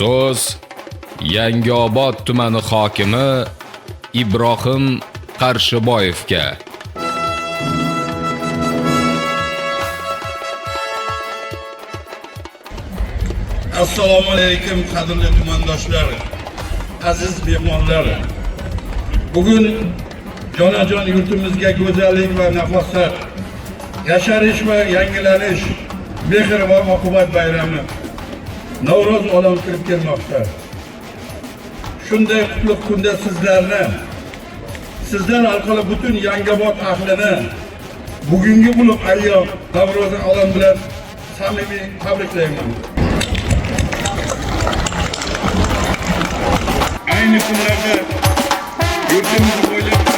So'z Yangiobod tumani hokimi Ibrohim Qarshiboyevga. Assalomu alaykum qadrli tumandoshlar, aziz mehmonlar. Bugun jonajon yurtimizga go'zallik va nafosat, yasharish va yangilanish, mehr va oqibat bayrami Navro'z olam kirib kelmoqda. Shunday qutlug' kunda sizlar orqali butun Yangiobod ahlini bugungi ulug' ayyom Navro'z olam bilan samimiy tabriklayman. Aynı kunlarda yurtimiz bo'ylab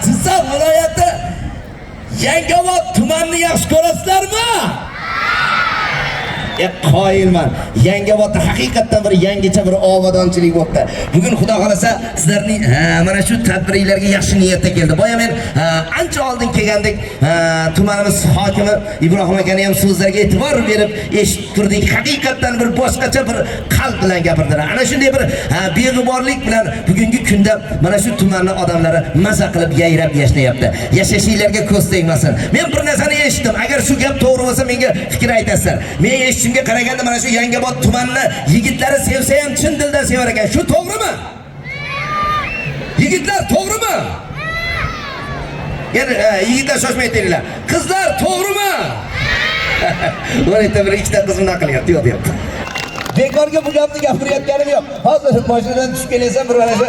Jizzax viloyati Yangiobod tumanini yaxshi ko'rasizlarmi? Qoyilman. Yangiobodda haqiqatan bir yangicha bir obodonchilik bo'ldi. Bugun Xudo xolasa sizlarning mana shu tadbirlarga yaxshi niyatda keldi. Boya men ancha oldin kelgandik, tumanimiz hokimi Ibrohim akani ham so'zlariga e'tibor berib eshitib turdik. Haqiqatan bir boshqacha bir qalb bilan gapirdilar. Ana shunday bir beg'uborlik bilan bugungi kunda mana shu tumanning odamlari maza qilib yayrab yashayapti. Yashashinglarga ko'z tegmasin. Men bir narsani eshitdim. Agar shu gap to'g'ri bo'lsa menga fikr aytasizlar. Men eshitishimga qaraganda mana shu Yangiobod tumanini yigitlari sevsa ham chin dildan sevar ekan. Shu to'g'rimi? Yigitlar to'g'rimi? Yana yigitlar shoshmay aytinglar. Qizlar to'g'rimi? Mana bir ikkita qiz bunaqa qilyapti, yo'q deyapti. Bekorga bu gapni gapirayotganim yo'q. Hozir mashinadan tushib kelasan, bir mana shu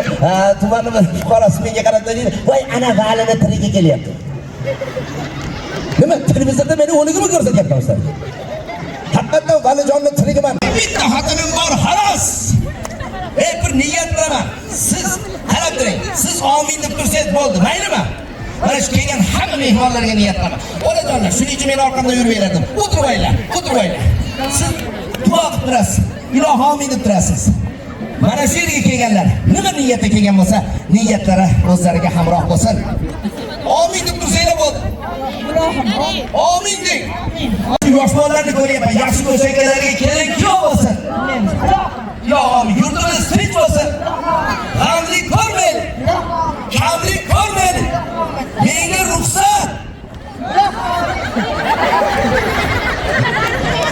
tumanning fuqarosi menga qarab deydi, "Voy, ana Valini tiriga kelyapti." Nima, televizorda meni o'ligimni ko'rsatyapsizlar? Haqiqatan Valijonni tiligiman. Bitta xotinim bor, xolos. Bir niyat qilaman. Siz qarab turing. Siz amin deb tursangiz bo'ldi, maylimi? Mana shu kelgan hamma mehmonlarga niyat qilaman. Onajonlar, shuning uchun men orqamda yuraverdim. O'tiribinglar, o'tiribinglar. Siz duo qilib turasiz. Iloh amin deb turasiz. Mana shu yerga kelganlar nima niyatda kelgan bo'lsa, niyatlari o'zlariga hamroh bo'lsin. Amin deb tursanglar bo'ldi. Amin deng. Yosh bolalarni ko'ryapman. Yaxshi ko'rsatganlarga kelin kuyov bo'lsin. Yo, yurtimiz tinch bo'lsin. G'amlik ko'rmaydi. Kamlik ko'rmaydi. Menga ruxsat.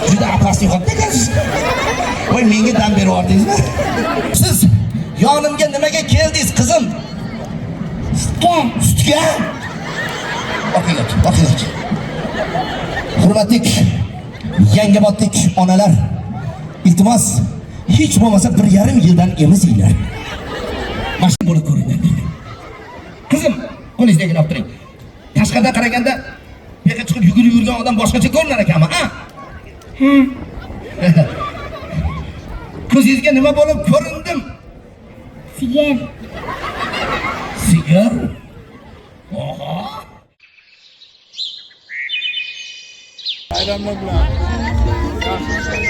Juda apasli qoldi ekansiz. Voy, menga dam berib yordingizmi? Siz yonimga nimaga keldingiz, qizim? Sutga. Oqilat. Hurmatli Yangiobodlik onalar, iltimos, hech bo'lmasa 1,5 yildan emizinglar. Mashina bo'lib ko'ringlar. Qizim, qo'lingizdagini olib turing. Tashqarida qaraganda bu yerga chiqib yugurib yurgan odam boshqacha ko'rinar ekanmi, ha? Ko'zingizga nima bo'lib ko'rindim? Sigir. Sigir? Oha! Bayramlar bilan. Yaxshi ishlar.